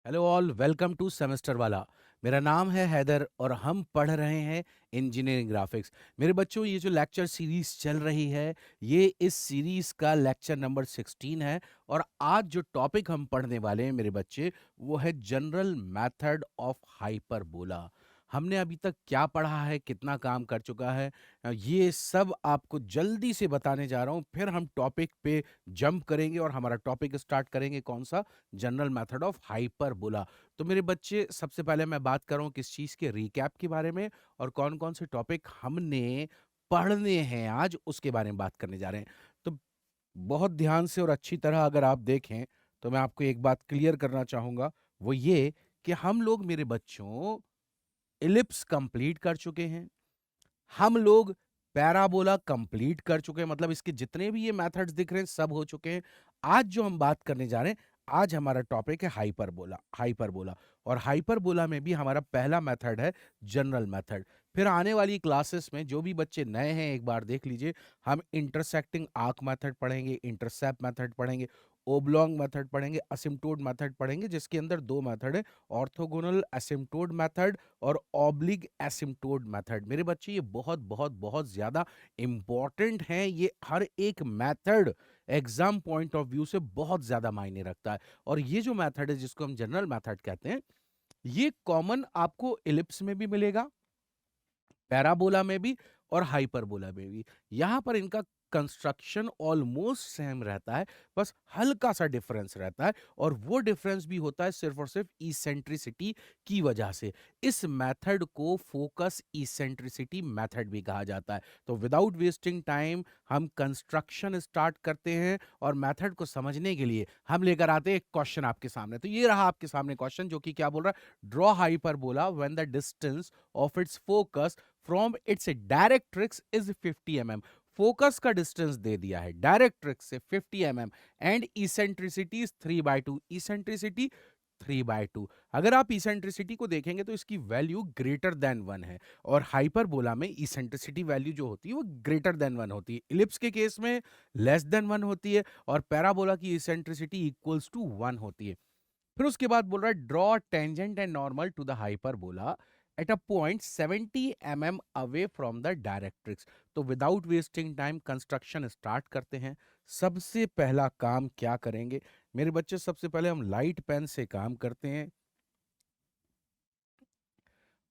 Hello all, welcome to semester वाला। मेरा नाम है हैदर और हम पढ़ रहे हैं इंजीनियरिंग ग्राफिक्स। मेरे बच्चों, ये जो लेक्चर सीरीज चल रही है, ये इस सीरीज का लेक्चर नंबर 16 है। और आज जो टॉपिक हम पढ़ने वाले हैं मेरे बच्चे, वो है जनरल मेथड ऑफ हाइपरबोला। हमने अभी तक क्या पढ़ा है, कितना काम कर चुका है, ये सब आपको जल्दी से बताने जा रहा हूँ। फिर हम टॉपिक पे जंप करेंगे और हमारा टॉपिक स्टार्ट करेंगे। कौन सा? General method of hyperbola. तो मेरे बच्चे, सबसे पहले मैं बात कर रहा हूँ किस चीज़ के रिकैप के बारे में, और कौन कौन से टॉपिक हमने पढ़ने हैं आज, उसके बारे में बात करने जा रहे हैं। तो बहुत ध्यान से और अच्छी तरह अगर आप देखें, तो मैं आपको एक बात क्लियर करना चाहूंगा। वो ये कि हम लोग, मेरे बच्चों, इलिप्स कंप्लीट कर चुके हैं। हम लोग पैराबोला कंप्लीट कर चुके हैं, मतलब इसके जितने भी ये मेथड्स दिख रहे हैं सब हो चुके हैं। आज जो हम बात करने जा रहे हैं, आज हमारा टॉपिक है हाइपरबोला। हाइपरबोला, और हाइपरबोला में भी हमारा पहला मेथड है जनरल मेथड। फिर आने वाली क्लासेस में जो भी बच्चे नए हैं, एक बार देख लीजिए, हम इंटरसेक्टिंग आर्क मेथड पढ़ेंगे, इंटरसेप्ट मेथड पढ़ेंगे, ओब्लॉन्ग मेथड पढ़ेंगे, असिम्प्टोड मेथड पढ़ेंगे, जिसके अंदर दो मेथड है, ऑर्थोगोनल एसिम्प्टोड मेथड और ऑब्लिक एसिम्प्टोड मेथड। मेरे बच्चे, ये बहुत बहुत बहुत ज्यादा इंपॉर्टेंट हैं। ये हर एक method exam point of view से बहुत ज्यादा मायने रखता है। और ये जो मेथड है, जिसको हम जनरल मेथड कहते हैं, ये कॉमन आपको इलिप्स में भी मिलेगा, पैराबोला में भी, और हाइपरबोला में भी। यहां पर इनका कंस्ट्रक्शन ऑलमोस्ट सेम रहता है, बस हल्का सा डिफरेंस रहता है, और वो डिफरेंस भी होता है सिर्फ और सिर्फ इसेंट्रिसिटी की वजह से। इस मेथड को फोकस इसेंट्रिसिटी मेथड भी कहा जाता है। तो विदाउट वेस्टिंग टाइम हम कंस्ट्रक्शन स्टार्ट करते हैं, और मेथड को समझने के लिए हम लेकर आते हैं एक क्वेश्चन आपके सामने। तो ये रहा आपके सामने क्वेश्चन, जो कि क्या बोल रहा है? Draw hyperbola when the distance of its focus from its directrix is 50 mm। Focus का डिस्टेंस दे दिया है डायरेक्ट्रिक्स से 50 mm, and eccentricity is 3/2। Eccentricity 3/2। अगर आप इसेंट्रिसिटी को देखेंगे तो इसकी वैल्यू ग्रेटर देन 1 है, और हाइपरबोला में इसेंट्रिसिटी वैल्यू जो होती है वो ग्रेटर देन 1 होती है। इलिप्स के केस में लेस देन 1 होती है, और पैराबोला की इसेंट्रिसिटी इक्वल्स टू 1 होती है। फिर उसके बाद बोल रहा है, draw tangent and normal to the hyperbola at a point 70 mm away from the directrix. तो without wasting time construction start करते हैं। सबसे पहला काम क्या करेंगे मेरे बच्चे? सबसे पहले हम लाइट पेन से काम करते हैं,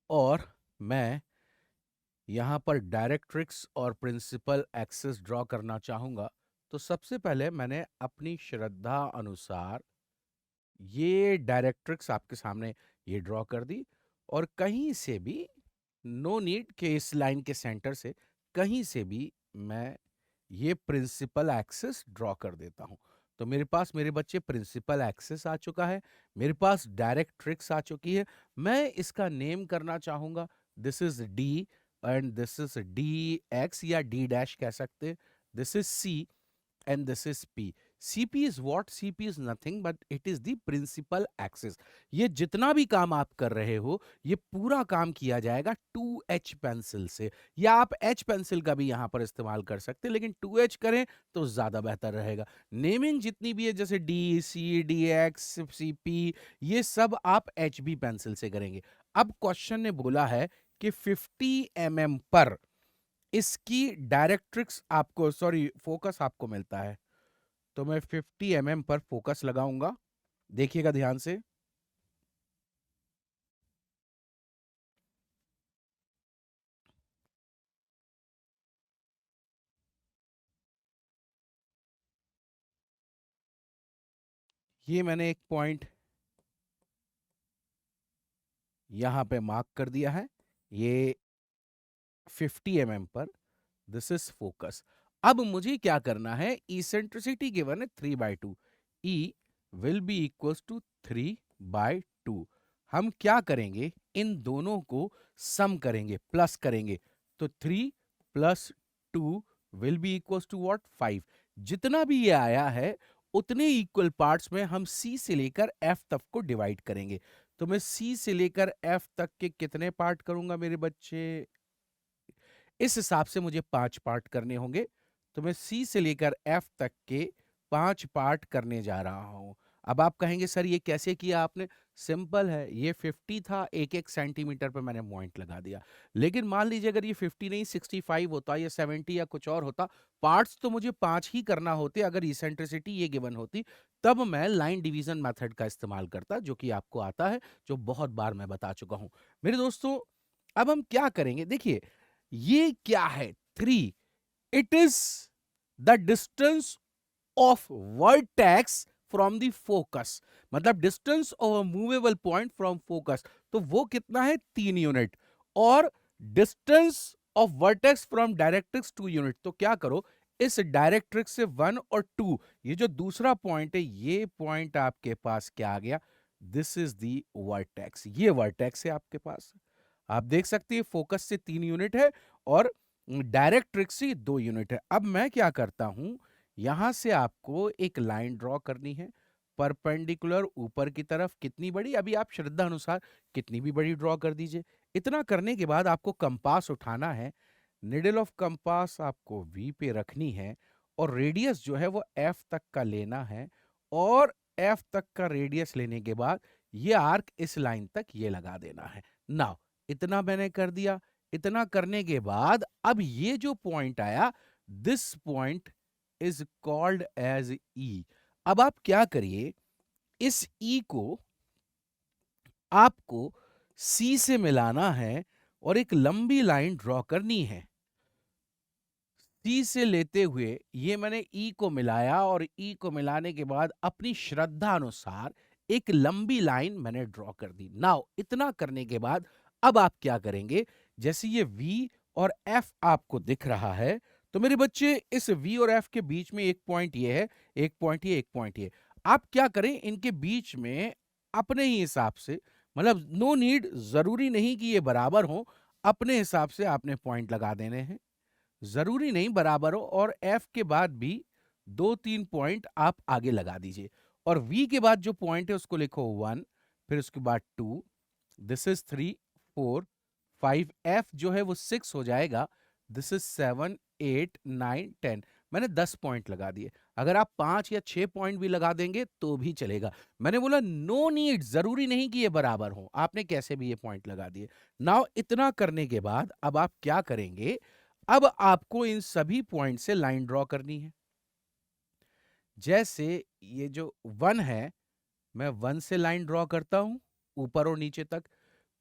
और मैं यहां पर डायरेक्ट्रिक्स और प्रिंसिपल एक्सिस ड्रॉ करना चाहूंगा। तो सबसे पहले मैंने अपनी श्रद्धा अनुसार ये डायरेक्ट्रिक्स आपके सामने ये ड्रॉ कर दी, और कहीं से भी, नो नीड कि इस लाइन के सेंटर से, कहीं से भी मैं ये प्रिंसिपल एक्सिस ड्रॉ कर देता हूं। तो मेरे पास, मेरे बच्चे, प्रिंसिपल एक्सिस आ चुका है, मेरे पास डायरेक्ट्रिक्स आ चुकी है। मैं इसका नेम करना चाहूंगा, this is D, and this is D X या डी डैश कह सकते, this is C, and this is P. CP is what? CP is nothing but it is the principal axis. ये जितना भी काम आप कर रहे हो, ये पूरा काम किया जाएगा 2H पेंसिल से, या आप H पेंसिल का भी यहां पर इस्तेमाल कर सकते हैं, लेकिन 2H करें तो ज्यादा बेहतर रहेगा। नेमिंग जितनी भी है, जैसे D C, D X, C P, ये सब आप HB पेंसिल से करेंगे। अब क्वेश्चन ने बोला है कि 50 mm पर इसकी डायरेक्ट्रिक्स आपको, सॉरी, फोकस आपको मिलता है। तो मैं 50 mm पर फोकस लगाऊंगा। देखिएगा ध्यान से। ये मैंने एक पॉइंट यहां पे मार्क कर दिया है, ये 50 mm पर, दिस इज फोकस। अब मुझे क्या करना है? इसेंट्रिसिटी गिवन है 3/2, ई विल बी इक्वल्स टू 3/2। हम क्या करेंगे? इन दोनों को सम करेंगे, प्लस करेंगे। तो 3 + 2 will be equals to what? 5। जितना भी ये आया है, उतने इक्वल पार्ट्स में हम सी से लेकर एफ तक को डिवाइड करेंगे। तो मैं सी से लेकर एफ तक के कितने पार्ट करूंगा मेरे बच्चे? इस हिसाब से मुझे 5 पार्ट करने होंगे। तो मैं सी से लेकर एफ तक के 5 पार्ट करने जा रहा हूं। अब आप कहेंगे सर ये कैसे किया आपने? सिंपल है, ये 50 था, 1-1 सेंटीमीटर पे मैंने पॉइंट लगा दिया। लेकिन मान लीजिए अगर ये 50 नहीं 65 होता या 70 या कुछ और होता, पार्ट्स तो मुझे 5 ही करना होते अगर इसेंट्रिसिटी ये गिवन होती, तब मैं लाइन डिवीजन मेथड का इस्तेमाल करता, जो कि आपको आता है, जो बहुत बार मैं बता चुका हूँ। मेरे दोस्तों, अब हम क्या करेंगे? देखिए, ये क्या है? 3, it is the distance of vertex from the focus, मतलब distance of a movable point from focus. तो वो कितना है? 3 यूनिट। और distance of vertex from directrix 2 unit. तो क्या करो, इस डायरेक्ट्रिक्स से 1 और 2, ये जो दूसरा पॉइंट है, ये पॉइंट आपके पास क्या आ गया? This is the vertex. ये वर्टेक्स है आपके पास। आप देख सकते हैं फोकस से 3 यूनिट है और डायरेक्ट्रिक्स से 2 यूनिट है। अब मैं क्या करता हूं, यहां से आपको एक लाइन ड्रॉ करनी है परपेंडिकुलर ऊपर की तरफ। कितनी बड़ी? अभी आप श्रद्धा अनुसार कितनी भी बड़ी ड्रॉ कर दीजिए। इतना करने के बाद आपको कंपास उठाना है, निडल ऑफ कंपास आपको वी पे रखनी है और रेडियस जो है वो एफ तक का लेना है। और एफ तक का रेडियस लेने के बाद ये आर्क इस लाइन तक ये लगा देना है। नाउ इतना मैंने कर दिया। इतना करने के बाद अब ये जो पॉइंट आया, this point is called as E. अब आप क्या करिए, इस ई को आपको सी से मिलाना है और एक लंबी लाइन ड्रॉ करनी है। सी से लेते हुए ये मैंने ई को मिलाया और ई को मिलाने के बाद अपनी श्रद्धा अनुसार एक लंबी लाइन मैंने ड्रॉ कर दी। नाउ इतना करने के बाद अब आप क्या करेंगे, जैसे ये वी और एफ आपको दिख रहा है, तो मेरे बच्चे इस वी और एफ के बीच में एक पॉइंट ये है, एक पॉइंट ये, एक पॉइंट ये। आप क्या करें, इनके बीच में अपने ही हिसाब से, मतलब नो नीड, जरूरी नहीं कि ये बराबर हो, अपने हिसाब से आपने पॉइंट लगा देने हैं। जरूरी नहीं बराबर हो, और एफ के बाद भी 2-3 पॉइंट आप आगे लगा दीजिए। और वी के बाद जो पॉइंट है उसको लिखो 1, फिर उसके बाद 2, दिस इज 3, 4, 5, एफ जो है वो 6 हो जाएगा, दिस इज 7, 8, 9, 10। मैंने 10 पॉइंट लगा दिए। अगर आप 5 या 6 पॉइंट भी लगा देंगे तो भी चलेगा। मैंने बोला नो नीड, जरूरी नहीं कि ये बराबर हो, आपने कैसे भी ये पॉइंट लगा दिए। नाउ इतना करने के बाद अब आप क्या करेंगे, अब आपको इन सभी पॉइंट से लाइन ड्रॉ करनी है। जैसे ये जो 1 है, मैं 1 से लाइन ड्रॉ करता हूं ऊपर और नीचे तक,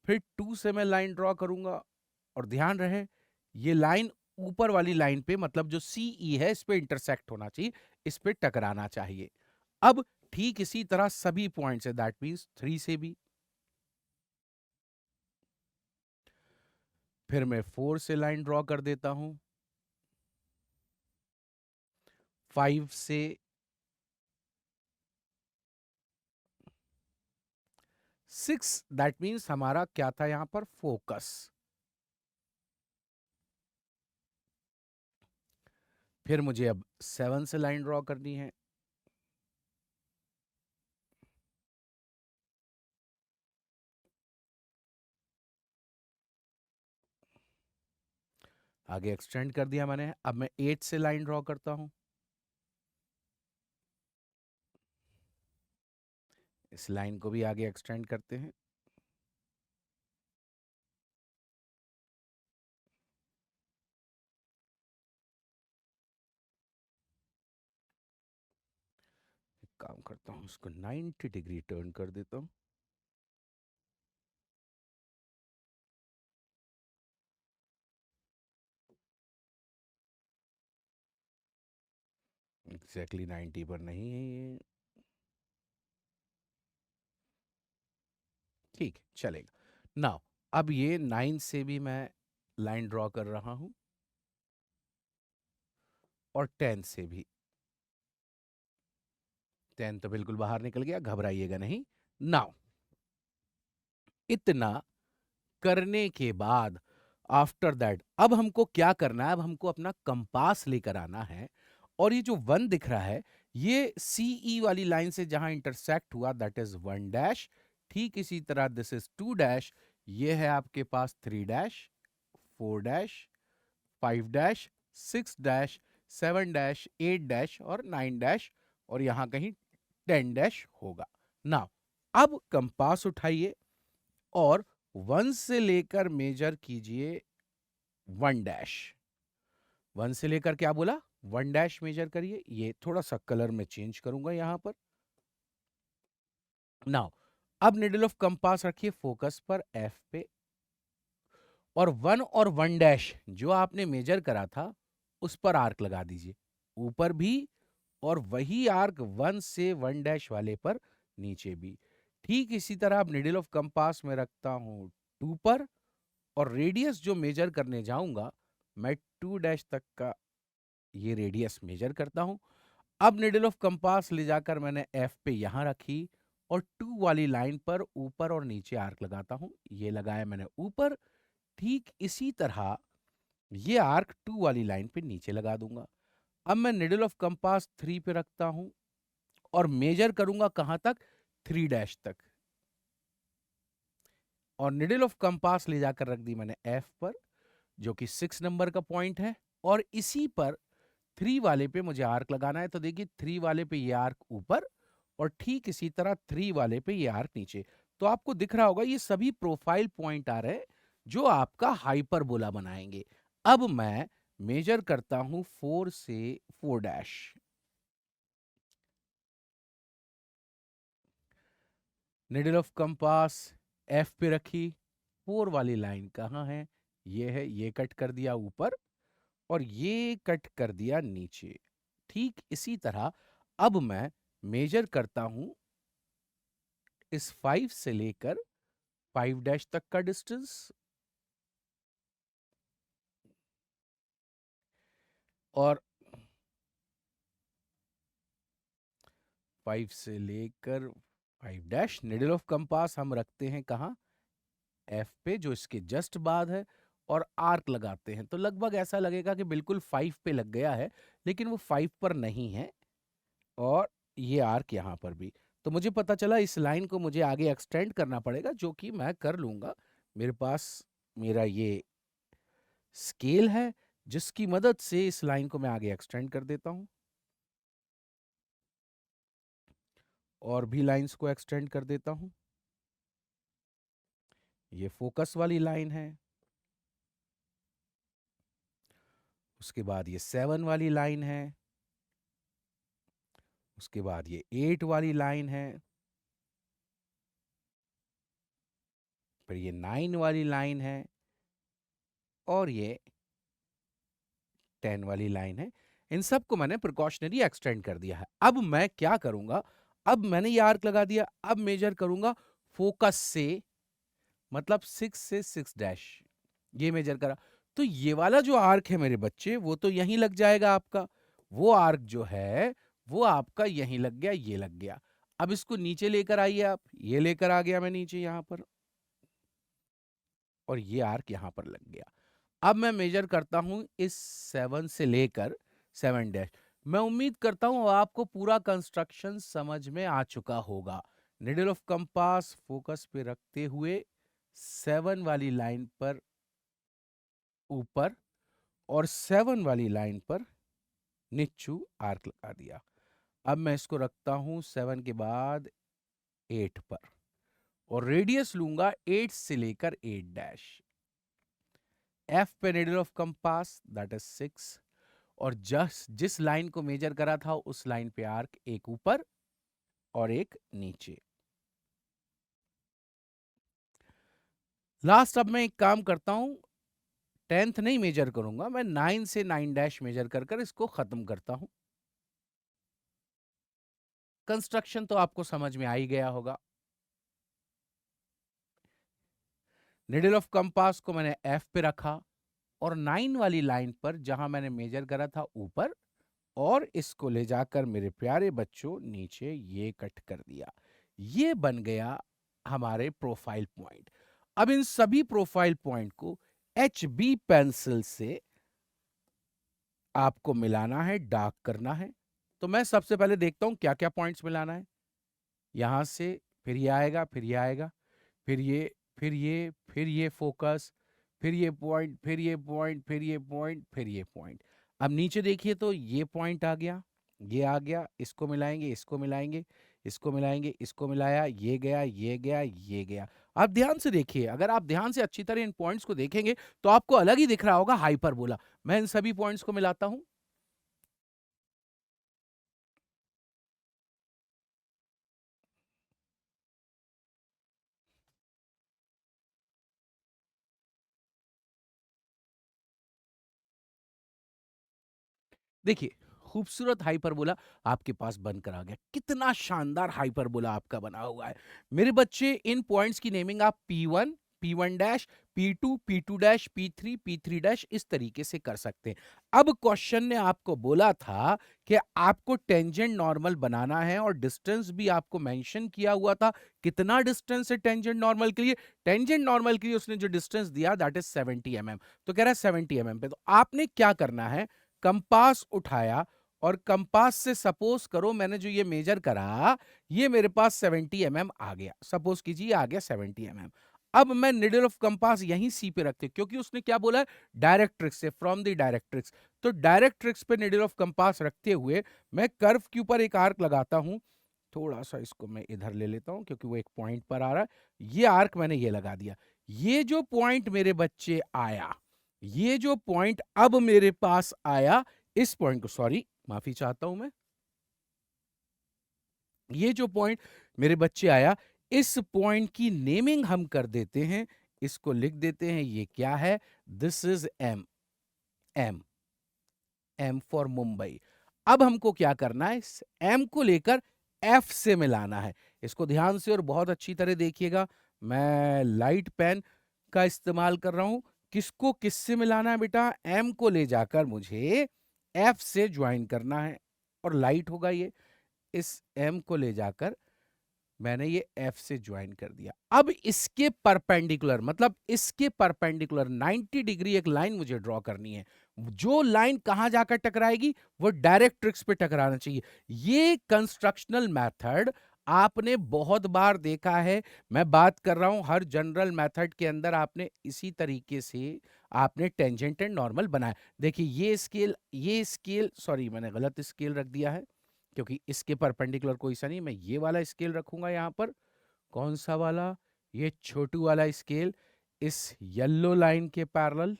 फिर 2 से मैं लाइन ड्रॉ करूंगा। और ध्यान रहे, ये लाइन ऊपर वाली लाइन पे, मतलब जो सीई है, इस पे इंटरसेक्ट होना चाहिए, इस पे टकराना चाहिए। अब ठीक इसी तरह सभी पॉइंट से, दैट मीन्स 3 से भी, फिर मैं 4 से लाइन ड्रॉ कर देता हूं, 5 से, 6, दैट मीन्स हमारा क्या था यहां पर? फोकस। फिर मुझे अब 7 से लाइन ड्रॉ करनी है, आगे एक्सटेंड कर दिया मैंने। अब मैं 8 से लाइन ड्रॉ करता हूं, इस लाइन को भी आगे एक्सटेंड करते हैं। एक काम करता हूं, इसको 90 डिग्री टर्न कर देता हूं। एग्जैक्टली 90 पर नहीं है ये, ठीक है, चलेगा। नाउ अब ये 9 से भी मैं लाइन ड्रॉ कर रहा हूं और 10 से भी। 10 तो बिल्कुल बाहर निकल गया, घबराइएगा नहीं। नाउ इतना करने के बाद आफ्टर दैट अब हमको क्या करना है? अब हमको अपना कंपास लेकर आना है और ये जो 1 दिख रहा है, ये सीई वाली लाइन से जहां इंटरसेक्ट हुआ, दैट इज 1 डैश। ठीक इसी तरह दिस इज 2 डैश, ये है आपके पास 3 dash, 4 dash, 5 dash, 6 dash, 7 dash, 8 dash और 9 डैश, और यहां कहीं 10 डैश होगा। नाउ अब कंपास उठाइए और 1 से लेकर मेजर कीजिए 1 डैश। 1 से लेकर क्या बोला? 1 डैश मेजर करिए। ये थोड़ा सा कलर में चेंज करूंगा यहां पर। नाउ अब निडल ऑफ कंपास रखिए फोकस पर एफ पे, और 1 और 1 डैश जो आपने मेजर करा था उस पर आर्क लगा दीजिए, ऊपर भी और वही आर्क 1 से 1 डैश वाले पर नीचे भी। ठीक इसी तरह अब निडल ऑफ कंपास में रखता हूं 2 पर, और रेडियस जो मेजर करने जाऊंगा मैं 2 डैश तक का ये रेडियस मेजर करता हूं। अब निडल ऑफ कंपास ले जाकर मैंने एफ पे यहां रखी और 2 वाली लाइन पर ऊपर और नीचे आर्क लगाता हूं। ये लगाया मैंने ऊपर। ठीक इसी तरह ये आर्क 2 वाली लाइन पे नीचे लगा दूंगा। अब मैं निडल ऑफ कंपास 3 पे रखता हूं और मेजर करूंगा कहां तक? 3 डैश तक। और निडल ऑफ कंपास ले जाकर रख दी मैंने एफ पर, जो कि 6 नंबर का पॉइंट है, और इसी पर 3 वाले पे मुझे आर्क लगाना है। तो देखिए 3 वाले पे ये आर्क ऊपर और ठीक इसी तरह 3 वाले पे ये आर्क नीचे। तो आपको दिख रहा होगा ये सभी प्रोफाइल पॉइंट आ रहे हैं जो आपका हाइपरबोला बनाएंगे। अब मैं मेजर करता हूं 4 से 4 dash. Needle of compass F पे रखी, 4 वाली लाइन कहाँ है? ये है, ये कट कर दिया ऊपर और ये कट कर दिया नीचे। ठीक इसी तरह अब मैं मेजर करता हूं इस 5 से लेकर 5 डैश तक का डिस्टेंस, और 5 से लेकर 5 डैश निडल ऑफ कंपास हम रखते हैं कहाँ? एफ पे, जो इसके जस्ट बाद है, और आर्क लगाते हैं। तो लगभग ऐसा लगेगा कि बिल्कुल 5 पे लग गया है, लेकिन वो 5 पर नहीं है, और ये आर्क यहां पर भी। तो मुझे पता चला इस लाइन को मुझे आगे एक्सटेंड करना पड़ेगा, जो कि मैं कर लूंगा। मेरे पास मेरा ये स्केल है जिसकी मदद से इस लाइन को मैं आगे एक्सटेंड कर देता हूं, और भी लाइंस को एक्सटेंड कर देता हूं। ये फोकस वाली लाइन है, उसके बाद ये 7 वाली लाइन है, उसके बाद ये 8 वाली लाइन है, फिर ये 9 वाली लाइन है, और ये 10 वाली लाइन है। इन सब को मैंने प्रिकॉशनरी एक्सटेंड कर दिया है। अब मैं क्या करूंगा? अब मैंने ये आर्क लगा दिया, अब मेजर करूंगा फोकस से, मतलब 6 से 6 डैश, ये मेजर करा। तो ये वाला जो आर्क है मेरे बच्चे, वो तो यहीं लग जाएगा आपका। वो आर्क जो है वो आपका यहीं लग गया, ये लग गया। अब इसको नीचे लेकर आइए आप, ये लेकर आ गया मैं नीचे यहां पर, और ये आर्क यहां पर लग गया। अब मैं मेजर करता हूं इस 7 से लेकर 7 डैश। मैं उम्मीद करता हूं आपको पूरा कंस्ट्रक्शन समझ में आ चुका होगा। निडल ऑफ कंपास फोकस पे रखते हुए 7 वाली लाइन पर ऊपर और 7 वाली लाइन पर नीचू आर्क लगा दिया। अब मैं इसको रखता हूं 7 के बाद 8 पर, और रेडियस लूंगा 8 से लेकर 8 डैश। एफ पे needle of compass that is 6, और जिस लाइन को मेजर करा था उस लाइन पे आर्क एक ऊपर और एक नीचे। लास्ट अब मैं एक काम करता हूं, 10th नहीं मेजर करूंगा, मैं 9 से 9 डैश मेजर कर कर इसको खत्म करता हूं। कंस्ट्रक्शन तो आपको समझ में आ ही गया होगा। निडल ऑफ कंपास को मैंने एफ पे रखा और 9 वाली लाइन पर जहां मैंने मेजर करा था ऊपर, और इसको ले जाकर मेरे प्यारे बच्चों नीचे ये कट कर दिया। ये बन गया हमारे प्रोफाइल पॉइंट। अब इन सभी प्रोफाइल पॉइंट को HB पेंसिल से आपको मिलाना है, डार्क करना है। तो मैं सबसे पहले देखता हूं क्या क्या पॉइंट्स मिलाना है। यहां से फिर ये आएगा, फिर ये आएगा, फिर ये, फिर ये, फिर ये फोकस, फिर ये पॉइंट, फिर ये पॉइंट, फिर ये पॉइंट, फिर ये पॉइंट। अब नीचे देखिए तो ये पॉइंट आ गया, ये आ गया, इसको मिलाएंगे, इसको मिलाएंगे, इसको मिलाएंगे, इसको मिलाया, ये गया, ये गया, ये गया। आप ध्यान से देखिए, अगर आप ध्यान से अच्छी तरह इन पॉइंट्स को देखेंगे तो आपको अलग ही दिख रहा होगा हाइपरबोला। मैं इन सभी पॉइंट्स को मिलाता हूं। देखिए, खूबसूरत हाइपरबोला आपके पास बनकर आ गया। कितना शानदार हाइपरबोला आपका बना हुआ है। मेरे बच्चे, इन पॉइंट्स की नेमिंग आप P1, P1 dash, P2, P2 dash, P3, P3 dash इस तरीके से कर सकते हैं। अब क्वेश्चन ने आपको बोला था कि आपको टेंजेंट नॉर्मल बनाना है और डिस्टेंस भी आपको मेंशन किया हुआ था। कितना डिस्टेंस है टेंजेंट नॉर्मल के लिए? टेंजेंट नॉर्मल के लिए उसने जो डिस्टेंस दिया दैट इज 70 mm। तो कह रहा है 70 mm पे। तो आपने क्या करना है, कंपास उठाया और कंपास से सपोज करो मैंने जो ये मेजर करा, ये मेरे पास 70 mm आ गया। सपोज कीजिए आ गया 70 mm। अब मैं निडल ऑफ कंपास यहीं सी पे रखते, क्योंकि उसने क्या बोला है, डायरेक्ट्रिक्स से, फ्रॉम द डायरेक्ट्रिक्स। तो डायरेक्ट्रिक्स पे निडल ऑफ कंपास रखते हुए मैं कर्व के ऊपर एक आर्क लगाता हूं। थोड़ा सा इसको मैं इधर ले लेता हूं क्योंकि वो एक पॉइंट पर आ रहा है। ये आर्क मैंने ये लगा दिया। ये जो पॉइंट मेरे बच्चे आया, ये जो पॉइंट अब मेरे पास आया, इस पॉइंट को, सॉरी माफी चाहता हूं मैं, ये जो पॉइंट मेरे बच्चे आया, इस पॉइंट की नेमिंग हम कर देते हैं। इसको लिख देते हैं, ये क्या है, this is M. M, M for Mumbai. अब हमको क्या करना है, इस एम को लेकर एफ से मिलाना है। इसको ध्यान से और बहुत अच्छी तरह देखिएगा। मैं लाइट पेन का इस्तेमाल कर रहा हूं। किसको किससे मिलाना है बेटा, एम को ले जाकर मुझे एफ से ज्वाइन करना है, और लाइट होगा ये। इस एम को ले जाकर मैंने ये एफ से ज्वाइन कर दिया। अब इसके परपेंडिकुलर, मतलब इसके परपेंडिकुलर 90 डिग्री एक लाइन मुझे ड्रॉ करनी है। जो लाइन कहां जाकर टकराएगी, वो डायरेक्ट्रिक्स पे टकराना चाहिए। ये कंस्ट्रक्शनल मेथड आपने बहुत बार देखा है। मैं बात कर रहा हूं हर जनरल मेथड के अंदर आपने इसी तरीके से आपने टेंजेंट एंड नॉर्मल बनाया। देखिए ये स्केल, सॉरी मैंने गलत स्केल रख दिया है, क्योंकि इसके परपेंडिकुलर कोई सा नहीं। मैं ये वाला स्केल रखूंगा यहां पर। कौन सा वाला, ये छोटू वाला स्केल, इस येलो लाइन के पैरेलल।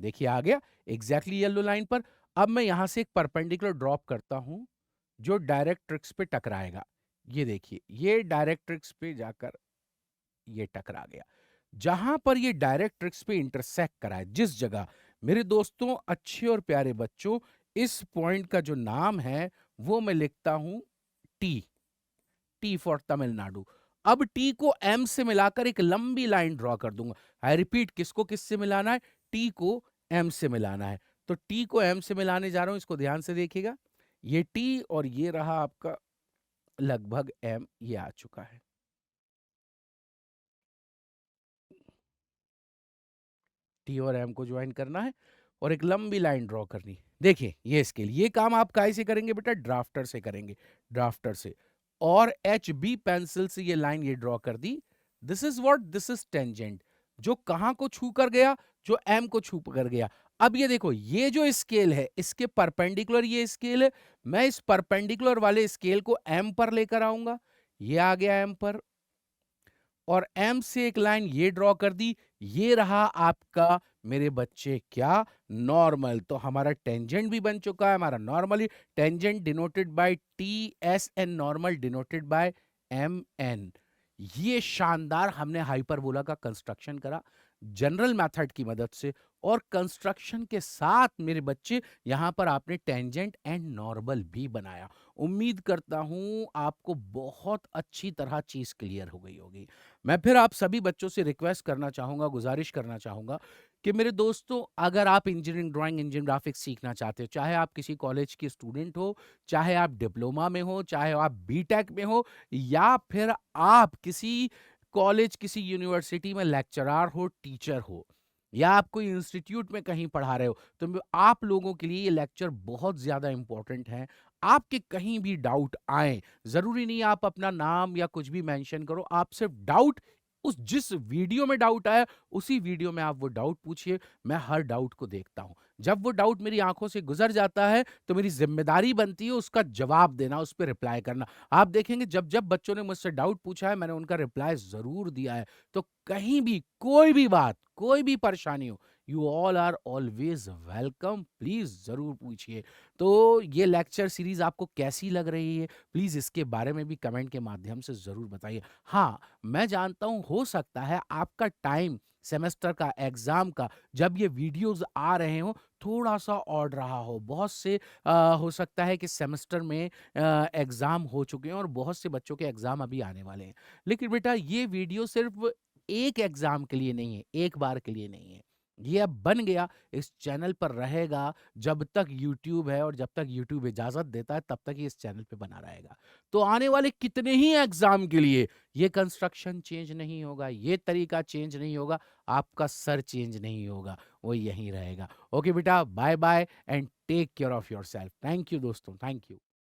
देखिए आ गया एग्जैक्टली येलो लाइन पर। अब मैं यहां से एक परपेंडिकुलर ड्रॉप करता हूं जो डायरेक्ट्रिक्स पे टकराएगा। ये देखिए, ये डायरेक्ट्रिक्स पे जाकर ये टकरा गया। जहां पर ये डायरेक्ट्रिक्स पे इंटरसेक्ट करा है, जिस जगह, मेरे दोस्तों अच्छे और प्यारे बच्चों, इस पॉइंट का जो नाम है वो मैं लिखता हूं टी। T for Tamil Nadu. अब टी को एम से मिलाकर एक लंबी लाइन ड्रॉ कर दूंगा। आई रिपीट, किसको किससे मिलाना है, टी को एम से मिलाना है। तो टी को एम से मिलाने जा रहा हूं, इसको ध्यान से देखिएगा। ये टी और ये रहा आपका लगभग एम, ये आ चुका है। टी और एम को ज्वाइन करना है और एक लंबी लाइन ड्रॉ करनी। देखिए ये स्केल, ये काम आप काय से करेंगे बेटा, ड्राफ्टर से करेंगे, ड्राफ्टर से। और एच बी पेंसिल से ये लाइन ये ड्रॉ कर दी। This is what, this is tangent. जो कहां को छू कर गया, जो एम को छू कर गया। अब ये देखो, ये जो स्केल है इसके परपेंडिकुलर ये स्केल है। मैं इस परपेंडिकुलर वाले स्केल को एम पर लेकर आऊंगा। ये आ गया एम पर, और एम से एक लाइन ये ड्रॉ कर दी। ये रहा आपका मेरे बच्चे क्या, नॉर्मल। तो हमारा टेंजेंट भी बन चुका है, हमारा normally tangent denoted by T S N, normal denoted by M N. ये शानदार हमने हाइपरबोला का कंस्ट्रक्शन करा जनरल मेथड की मदद से। और कंस्ट्रक्शन के साथ मेरे बच्चे यहां पर आपने टेंजेंट एंड नॉर्मल भी बनाया। उम्मीद करता हूं आपको बहुत अच्छी तरह चीज क्लियर हो गई होगी। मैं फिर आप सभी बच्चों से रिक्वेस्ट करना चाहूंगा, गुजारिश करना चाहूंगा कि मेरे दोस्तों, अगर आप इंजीनियरिंग ड्राइंग, इंजीनियरिंग ग्राफिक्स सीखना चाहते हो, चाहे आप किसी कॉलेज के स्टूडेंट हो, चाहे आप डिप्लोमा में हो, चाहे आप बीटेक में हो, या फिर आप किसी कॉलेज, किसी यूनिवर्सिटी में लेक्चरर हो, टीचर हो, या आप कोई इंस्टीट्यूट में कहीं पढ़ा रहे हो, तो आप लोगों के लिए ये लेक्चर बहुत ज्यादा इंपॉर्टेंट है। आपके कहीं भी डाउट आए, जरूरी नहीं आप अपना नाम या कुछ भी मेंशन करो, आप सिर्फ डाउट, उस जिस वीडियो में डाउट आया उसी वीडियो में आप वो डाउट पूछिए। मैं हर डाउट को देखता हूं। जब वो डाउट मेरी आँखों से गुज़र जाता है, तो मेरी ज़िम्मेदारी बनती है उसका जवाब देना, उस पे रिप्लाई करना। आप देखेंगे जब-जब बच्चों ने मुझसे डाउट पूछा है, मैंने उनका रिप्लाई ज़रूर दिया है। तो कहीं भी, कोई भी बात, कोई भी परेशानी हो, you all are always welcome, please ज़रूर पूछिए। तो ये लेक्चर सीरीज़ आपको कैसी लग रही है? प्लीज़ इसके बारे में भी कमेंट के माध्यम से ज़रूर बताइए। हाँ, मैं जानता हूँ हो सकता है आपका टाइम सेमेस्टर का, एग्ज़ाम का, जब ये वीडियोज़ आ रहे हों, थोड़ा-सा ऑड रहा हो। बहुत से हो सकता है कि सेमेस्टर में एग्ज़ाम हो चुके हैं और बहुत से बच्चों के एग्ज़ाम अभी आने वाले हैं। लेकिन बेटा ये वीडियो सिर्फ़ एक एग्ज़ाम के लिए नहीं है, एक बार के लिए नहीं है। ये अब बन गया, इस चैनल पर रहेगा जब तक यूट्यूब है और जब तक यूट्यूब इजाज़त देता है तब तक ये इस चैनल पे बना रहेगा। तो आने वाले कितने ही एग्ज़ाम के लिए ये कंस्ट्रक्शन चेंज नहीं होगा, ये तरीका चेंज नहीं होगा, आपका सर चेंज नहीं होगा, वो यहीं रहेगा। ओके बेटा, bye bye and take care of yourself. Thank you दोस्तों, थैंक यू।